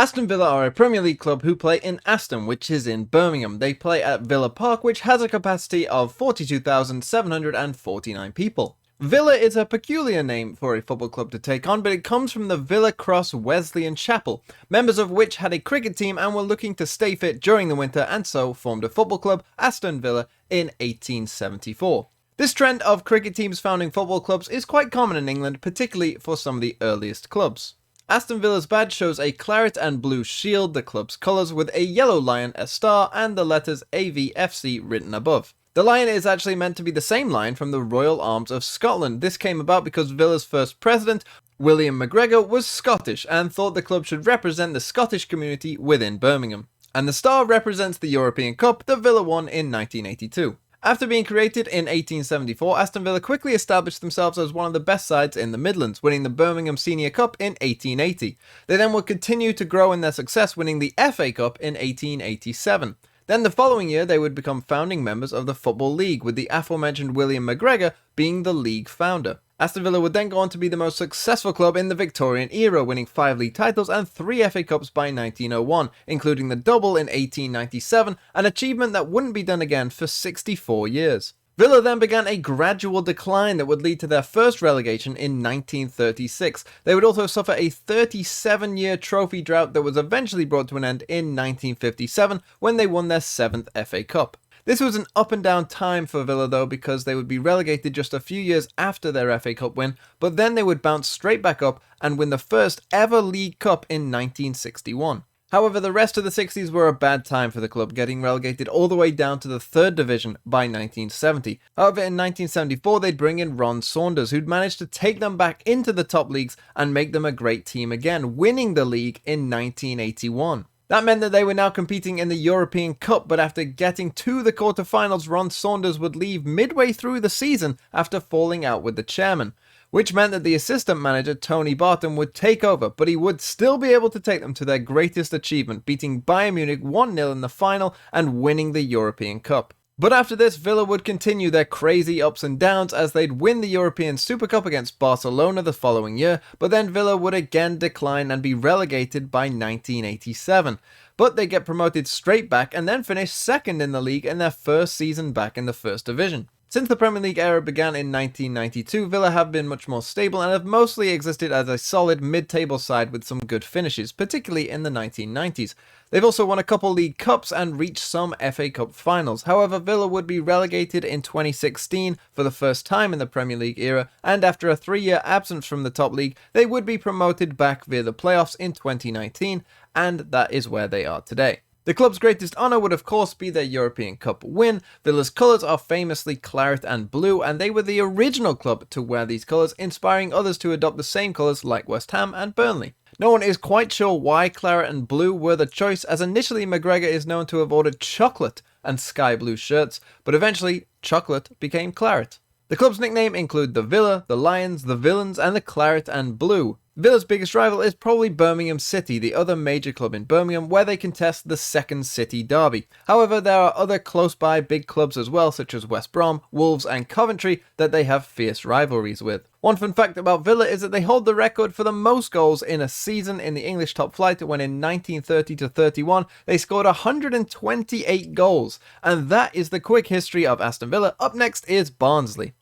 Aston Villa are a Premier League club who play in Aston, which is in Birmingham. They play at Villa Park, which has a capacity of 42,749 people. Villa is a peculiar name for a football club to take on, but it comes from the Villa Cross Wesleyan Chapel, members of which had a cricket team and were looking to stay fit during the winter and so formed a football club, Aston Villa, in 1874. This trend of cricket teams founding football clubs is quite common in England, particularly for some of the earliest clubs. Aston Villa's badge shows a claret and blue shield, the club's colours, with a yellow lion, a star, and the letters AVFC written above. The lion is actually meant to be the same lion from the Royal Arms of Scotland. This came about because Villa's first president, William McGregor, was Scottish and thought the club should represent the Scottish community within Birmingham. And the star represents the European Cup that Villa won in 1982. After being created in 1874, Aston Villa quickly established themselves as one of the best sides in the Midlands, winning the Birmingham Senior Cup in 1880. They then would continue to grow in their success, winning the FA Cup in 1887. Then the following year, they would become founding members of the Football League, with the aforementioned William McGregor being the league founder. Aston Villa would then go on to be the most successful club in the Victorian era, winning 5 league titles and 3 FA Cups by 1901, including the double in 1897, an achievement that wouldn't be done again for 64 years. Villa then began a gradual decline that would lead to their first relegation in 1936. They would also suffer a 37-year trophy drought that was eventually brought to an end in 1957 when they won their 7th FA Cup. This was an up and down time for Villa though, because they would be relegated just a few years after their FA Cup win, but then they would bounce straight back up and win the first ever League Cup in 1961. However, the rest of the 60s were a bad time for the club, getting relegated all the way down to the 3rd division by 1970. However, in 1974 they'd bring in Ron Saunders, who'd managed to take them back into the top leagues and make them a great team again, winning the league in 1981. That meant that they were now competing in the European Cup, but after getting to the quarterfinals, Ron Saunders would leave midway through the season after falling out with the chairman, which meant that the assistant manager, Tony Barton, would take over, but he would still be able to take them to their greatest achievement, beating Bayern Munich 1-0 in the final and winning the European Cup. But after this, Villa would continue their crazy ups and downs as they'd win the European Super Cup against Barcelona the following year, but then Villa would again decline and be relegated by 1987. But they get promoted straight back and then finish second in the league in their first season back in the First Division. Since the Premier League era began in 1992, Villa have been much more stable and have mostly existed as a solid mid-table side with some good finishes, particularly in the 1990s. They've also won a couple League Cups and reached some FA Cup finals. However, Villa would be relegated in 2016 for the first time in the Premier League era, and after a 3-year absence from the top league, they would be promoted back via the playoffs in 2019, and that is where they are today. The club's greatest honour would of course be their European Cup win. Villa's colours are famously claret and blue, and they were the original club to wear these colours, inspiring others to adopt the same colours like West Ham and Burnley. No one is quite sure why claret and blue were the choice, as initially McGregor is known to have ordered chocolate and sky blue shirts, but eventually chocolate became claret. The club's nickname include the Villa, the Lions, the Villains, and the Claret and Blue. Villa's biggest rival is probably Birmingham City, the other major club in Birmingham, where they contest the second city derby. However, there are other close-by big clubs as well, such as West Brom, Wolves, and Coventry, that they have fierce rivalries with. One fun fact about Villa is that they hold the record for the most goals in a season in the English top flight, when in 1930-31 they scored 128 goals. And that is the quick history of Aston Villa. Up next is Barnsley.